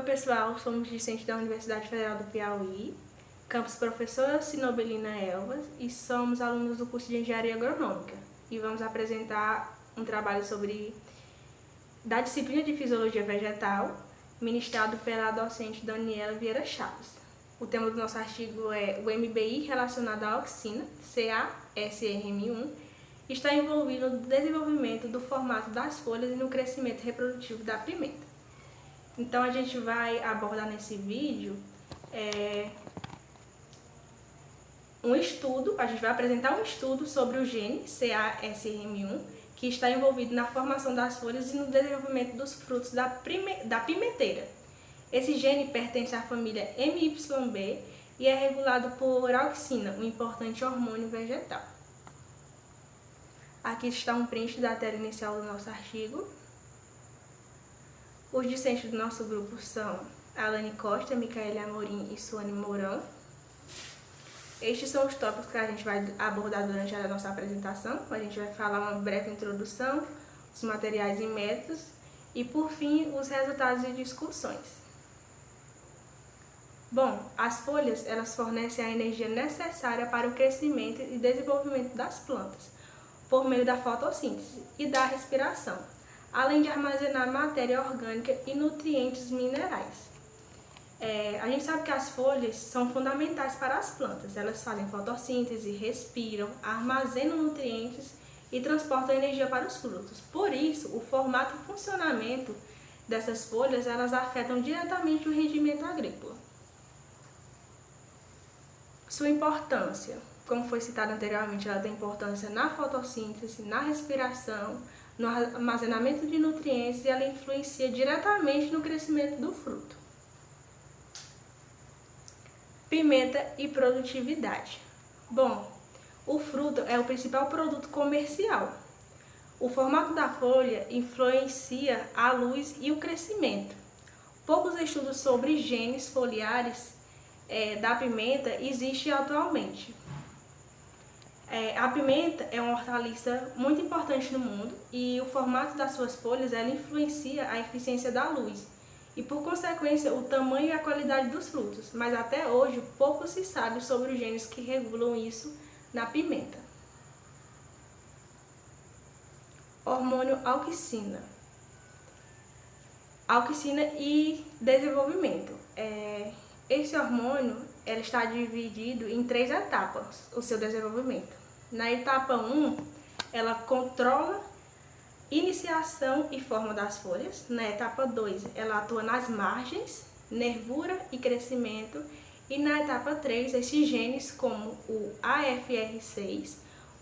Oi pessoal, somos discentes da Universidade Federal do Piauí, campus Professora Sinobelina Elvas, e somos alunos do curso de Engenharia Agronômica. E vamos apresentar um trabalho da disciplina de Fisiologia Vegetal, ministrado pela docente Daniela Vieira Chaves. O tema do nosso artigo é o MBI relacionado à auxina, CA-SRM1, está envolvido no desenvolvimento do formato das folhas e no crescimento reprodutivo da pimenta. Então, a gente vai abordar nesse vídeo a gente vai apresentar um estudo sobre o gene CA-SRM1, que está envolvido na formação das folhas e no desenvolvimento dos frutos da pimenteira. Esse gene pertence à família MYB e é regulado por auxina, um importante hormônio vegetal. Aqui está um print da tela inicial do nosso artigo. Os discentes do nosso grupo são Alane Costa, Micaele Amorim e Suane Mourão. Estes são os tópicos que a gente vai abordar durante a nossa apresentação. A gente vai falar uma breve introdução, os materiais e métodos e, por fim, os resultados e discussões. Bom, as folhas elas fornecem a energia necessária para o crescimento e desenvolvimento das plantas, por meio da fotossíntese e da respiração, além de armazenar matéria orgânica e nutrientes minerais. A gente sabe que as folhas são fundamentais para as plantas. Elas fazem fotossíntese, respiram, armazenam nutrientes e transportam energia para os frutos. Por isso, o formato e funcionamento dessas folhas elas afetam diretamente o rendimento agrícola. Sua importância, como foi citado anteriormente, ela tem importância na fotossíntese, na respiração, no armazenamento de nutrientes e ela influencia diretamente no crescimento do fruto. Pimenta e produtividade. Bom, o fruto é o principal produto comercial. O formato da folha influencia a luz e o crescimento. Poucos estudos sobre genes foliares da pimenta existem atualmente. A pimenta é uma hortaliça muito importante no mundo e o formato das suas folhas ela influencia a eficiência da luz e, por consequência, o tamanho e a qualidade dos frutos, mas até hoje pouco se sabe sobre os genes que regulam isso na pimenta. Hormônio auxina. Auxina e desenvolvimento. Esse hormônio ele está dividido em 3 etapas, o seu desenvolvimento. Na etapa 1, ela controla iniciação e forma das folhas. Na etapa 2, ela atua nas margens, nervura e crescimento. E na etapa 3, esses genes como o AFR6,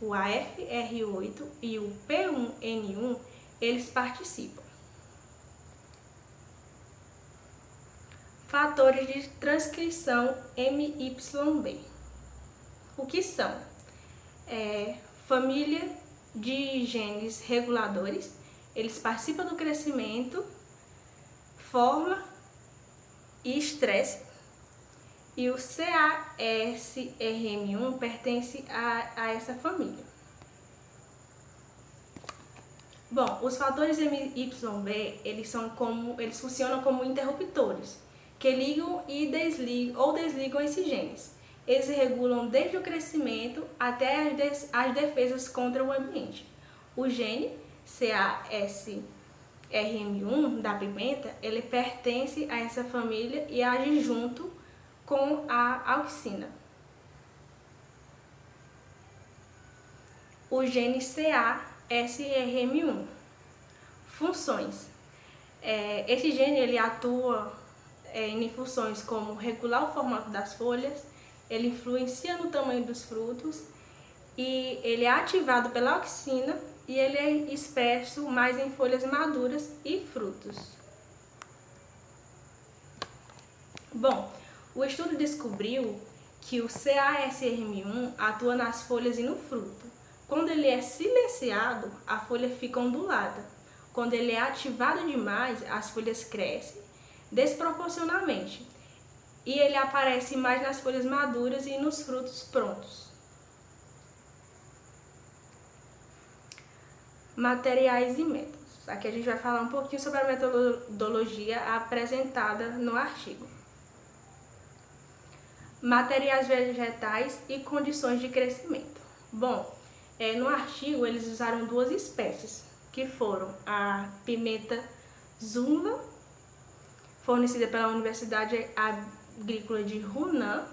o AFR8 e o P1N1, eles participam. Fatores de transcrição MYB. O que são? Família de genes reguladores, eles participam do crescimento, forma e estresse. E o CA-SRM1 pertence a essa família. Bom, os fatores MYB, eles funcionam como interruptores, que ligam e desligam esses genes. Eles regulam desde o crescimento até as defesas contra o ambiente. O gene CA-SRM1 da pimenta, ele pertence a essa família e age junto com a auxina. O gene CA-SRM1. Funções. Esse gene ele atua em funções como regular o formato das folhas, ele influencia no tamanho dos frutos e ele é ativado pela auxina e ele é expresso mais em folhas maduras e frutos. Bom, o estudo descobriu que o CA-SRM1 atua nas folhas e no fruto. Quando ele é silenciado, a folha fica ondulada. Quando ele é ativado demais, as folhas crescem desproporcionalmente. E ele aparece mais nas folhas maduras e nos frutos prontos. Materiais e métodos. Aqui a gente vai falar um pouquinho sobre a metodologia apresentada no artigo. Materiais vegetais e condições de crescimento. Bom, no artigo eles usaram duas espécies, que foram a pimenta zunla, fornecida pela Universidade Agrícola de Hunan,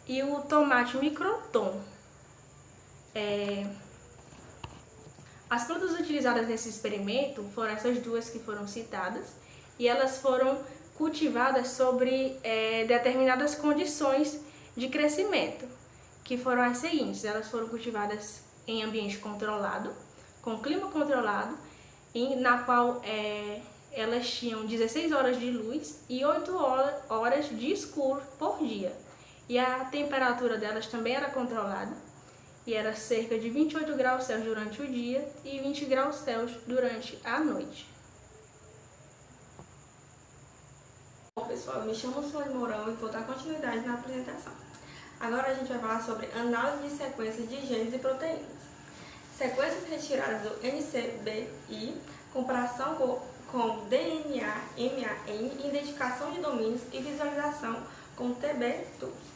e o tomate microtom. As plantas utilizadas nesse experimento foram essas duas que foram citadas, e elas foram cultivadas sobre determinadas condições de crescimento, que foram as seguintes. Elas foram cultivadas em ambiente controlado, com clima controlado, na qual elas tinham 16 horas de luz e 8 horas de escuro por dia. E a temperatura delas também era controlada, e era cerca de 28 graus Celsius durante o dia e 20 graus Celsius durante a noite. Bom, pessoal, eu me chamo Sônia Mourão e vou dar continuidade na apresentação. Agora a gente vai falar sobre análise de sequências de genes e proteínas. Sequências retiradas do NCBI, comparação com DNA, MAN, identificação de domínios e visualização com TB-tools.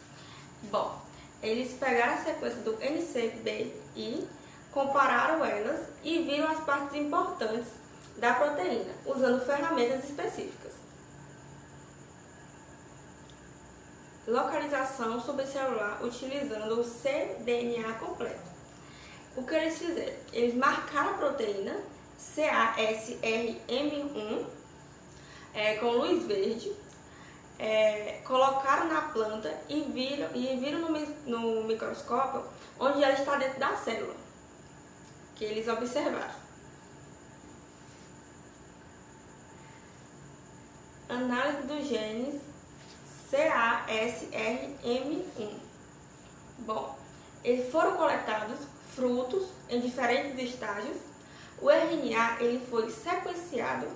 Bom, eles pegaram a sequência do NCBI, compararam elas e viram as partes importantes da proteína, usando ferramentas específicas. Localização subcelular utilizando o cDNA completo. O que eles fizeram? Eles marcaram a proteína CASRM1 com luz verde, colocaram na planta e viram no microscópio onde ela está dentro da célula, que eles observaram. Análise dos genes CASRM1. Bom, eles foram coletados frutos em diferentes estágios. O RNA ele foi sequenciado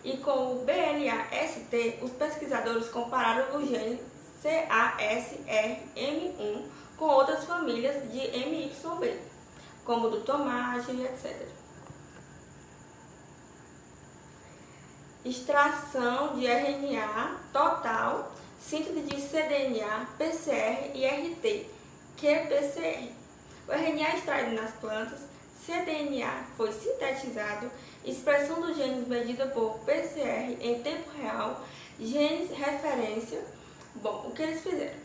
e com o BLAST os pesquisadores compararam o gene CASRM1 com outras famílias de MYB, como do tomate, etc. Extração de RNA total, síntese de cDNA, PCR e RT, qPCR. O RNA extraído nas plantas, cDNA foi sintetizado, expressão dos genes medida por PCR em tempo real, genes referência. Bom, o que eles fizeram?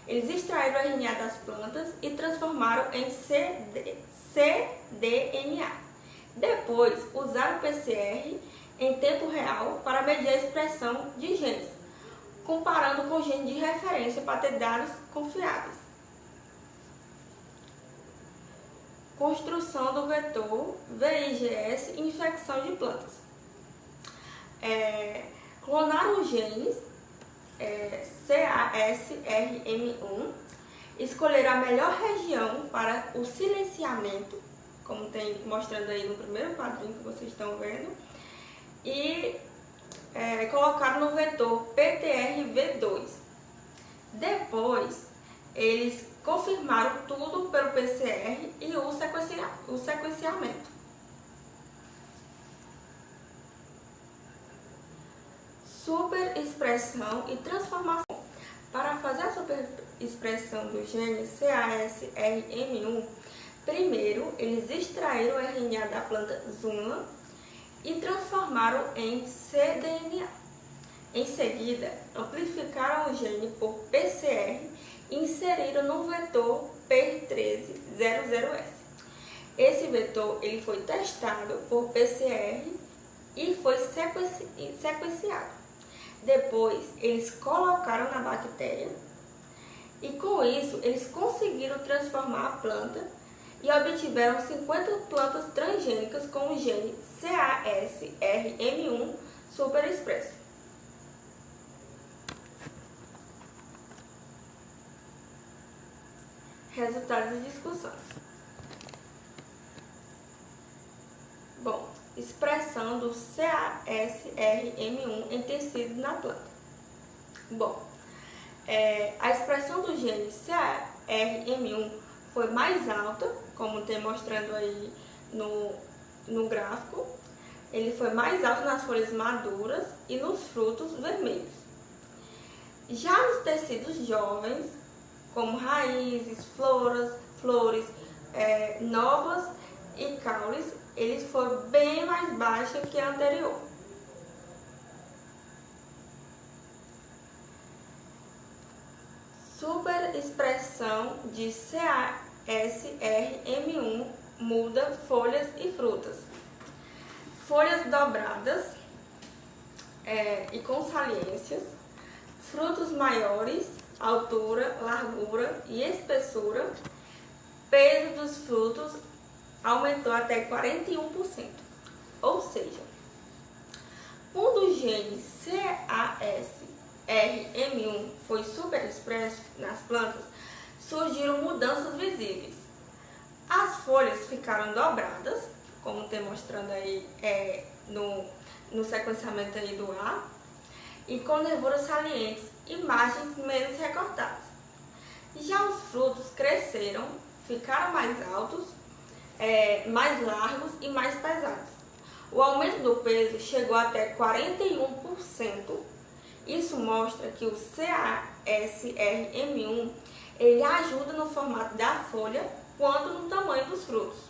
Eles extraíram o RNA das plantas e transformaram em cDNA. Depois, usaram o PCR em tempo real para medir a expressão de genes, comparando com genes de referência para ter dados confiáveis. Construção do vetor VIGS e infecção de plantas. Clonaram os genes CASRM1, escolheram a melhor região para o silenciamento, como tem mostrando aí no primeiro quadrinho que vocês estão vendo, e colocaram no vetor PTRV2. Depois, eles confirmaram tudo pelo PCR e o sequenciamento. Superexpressão e transformação. Para fazer a superexpressão do gene CASRM1, primeiro eles extraíram o RNA da planta Zunla e transformaram em cDNA. Em seguida, amplificaram o gene por PCR e inseriram no vetor P1300S. Esse vetor ele foi testado por PCR e foi sequenciado. Depois, eles colocaram na bactéria e com isso eles conseguiram transformar a planta e obtiveram 50 plantas transgênicas com o gene CASRM1 superexpresso. Resultados e discussões. Bom, expressão do CASRM1 em tecido na planta. Bom, a expressão do gene CASRM1 foi mais alta, como tem mostrando aí no gráfico, ele foi mais alto nas folhas maduras e nos frutos vermelhos. Já nos tecidos jovens, como raízes, flores novas e caules, ele foi bem mais baixo que a anterior. Superexpressão de CASRM1 muda folhas e frutas. Folhas dobradas e com saliências, frutos maiores, altura, largura e espessura, peso dos frutos aumentou até 41%. Ou seja, quando o gene CASRM1 foi superexpresso nas plantas, surgiram mudanças visíveis. As folhas ficaram dobradas, como demonstrando aí no sequenciamento aí do A, e com nervuras salientes e margens menos recortadas. Já os frutos cresceram, ficaram mais altos, mais largos e mais pesados. O aumento do peso chegou até 41%. Isso mostra que o CASRM1 ele ajuda no formato da folha quanto no tamanho dos frutos.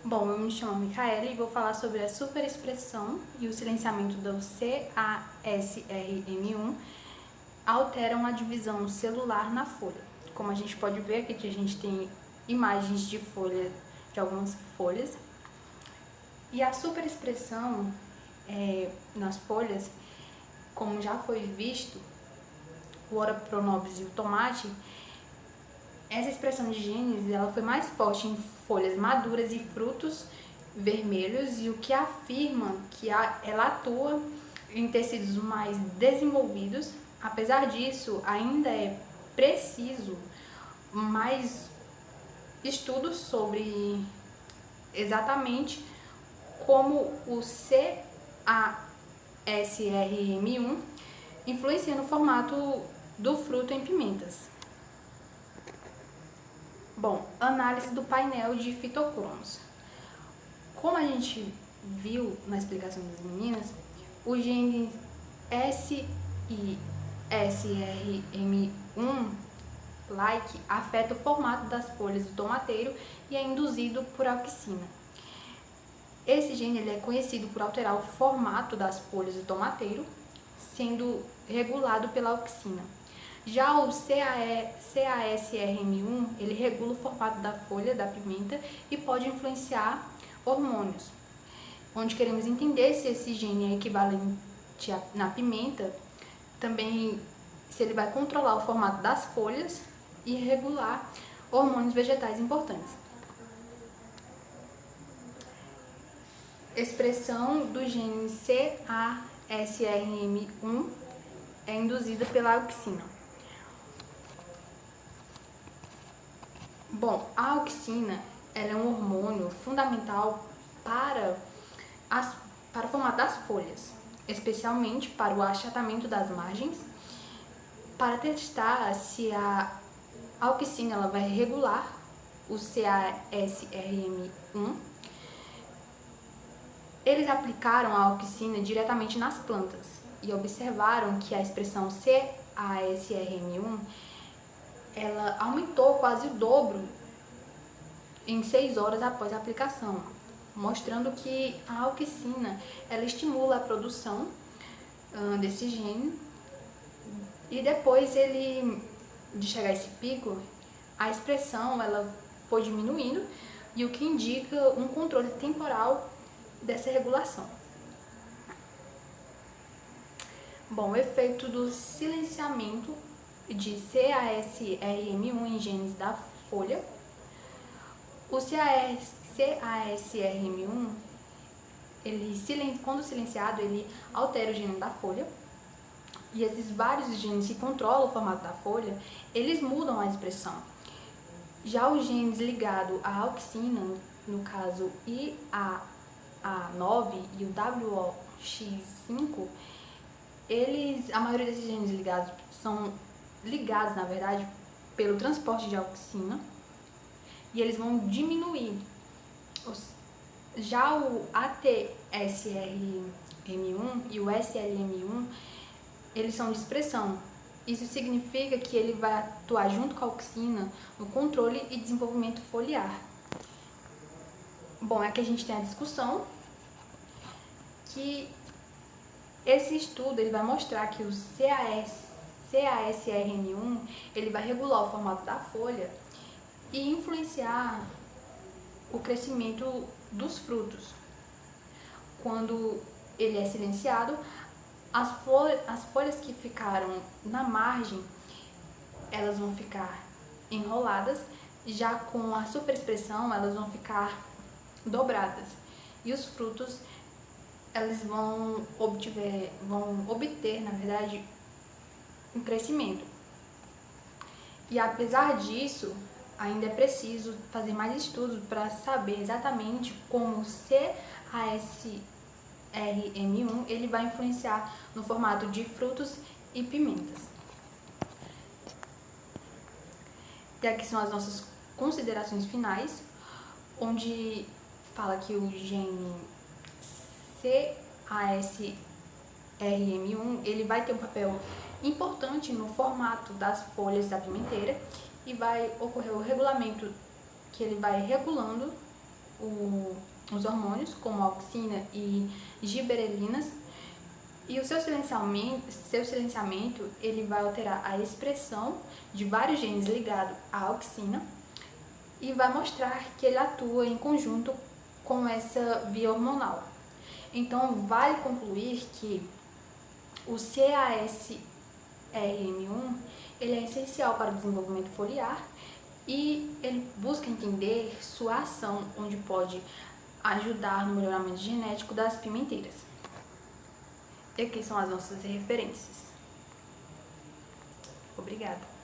Bom, eu me chamo Micaela e vou falar sobre a superexpressão e o silenciamento do CASRM1 alteram a divisão celular na folha. Como a gente pode ver aqui, a gente tem imagens de folha, de algumas folhas. E a superexpressão nas folhas, como já foi visto, o Ora pronobis e o tomate, essa expressão de genes ela foi mais forte em folhas maduras e frutos vermelhos, e o que afirma que ela atua em tecidos mais desenvolvidos. Apesar disso, ainda é preciso mais estudos sobre exatamente como o CASRM1 influencia no formato do fruto em pimentas. Bom, análise do painel de fitocromos. Como a gente viu na explicação das meninas, o gene SISRM1 afeta o formato das folhas do tomateiro e é induzido por auxina. Esse gene ele é conhecido por alterar o formato das folhas do tomateiro, sendo regulado pela auxina. Já o CASRM1 ele regula o formato da folha da pimenta e pode influenciar hormônios, onde queremos entender se esse gene é equivalente na pimenta, também se ele vai controlar o formato das folhas e regular hormônios vegetais importantes. Expressão do gene CASRM1 é induzida pela auxina. Bom, a auxina ela é um hormônio fundamental para o formato das folhas, especialmente para o achatamento das margens. Para testar se a auxina ela vai regular o CASRM1, eles aplicaram a auxina diretamente nas plantas e observaram que a expressão CASRM1 ela aumentou quase o dobro em 6 horas após a aplicação, mostrando que a auxina ela estimula a produção desse gene, e depois de chegar a esse pico, a expressão ela foi diminuindo, e o que indica um controle temporal dessa regulação. Bom, o efeito do silenciamento de CASRM1 em genes da folha. O CASRM1, quando silenciado, ele altera o gene da folha, e esses vários genes que controlam o formato da folha, eles mudam a expressão. Já os genes ligados à auxina, no caso IAA9 e o WOX5, a maioria desses genes são ligados, na verdade, pelo transporte de auxina, e eles vão diminuir Já o ATSRM1 e o SLM1, eles são de expressão. Isso significa que ele vai atuar junto com a auxina no controle e desenvolvimento foliar. Bom, aqui a gente tem a discussão que esse estudo ele vai mostrar que o CASRM1 ele vai regular o formato da folha e influenciar o crescimento dos frutos. Quando ele é silenciado, as folhas que ficaram na margem, elas vão ficar enroladas, já com a superexpressão, elas vão ficar dobradas. E os frutos, elas vão obter, na verdade, um crescimento. E apesar disso, ainda é preciso fazer mais estudos para saber exatamente como o CASRM1 ele vai influenciar no formato de frutos e pimentas. E aqui são as nossas considerações finais, onde fala que o gene CASRM1 ele vai ter um papel importante no formato das folhas da pimenteira e vai ocorrer o regulamento, que ele vai regulando os hormônios, como auxina e giberelinas, e o seu silenciamento ele vai alterar a expressão de vários genes ligados à auxina e vai mostrar que ele atua em conjunto com essa via hormonal. Então, vale concluir que o CASRM1 ele é essencial para o desenvolvimento foliar e ele busca entender sua ação, onde pode ajudar no melhoramento genético das pimenteiras. E aqui são as nossas referências. Obrigada.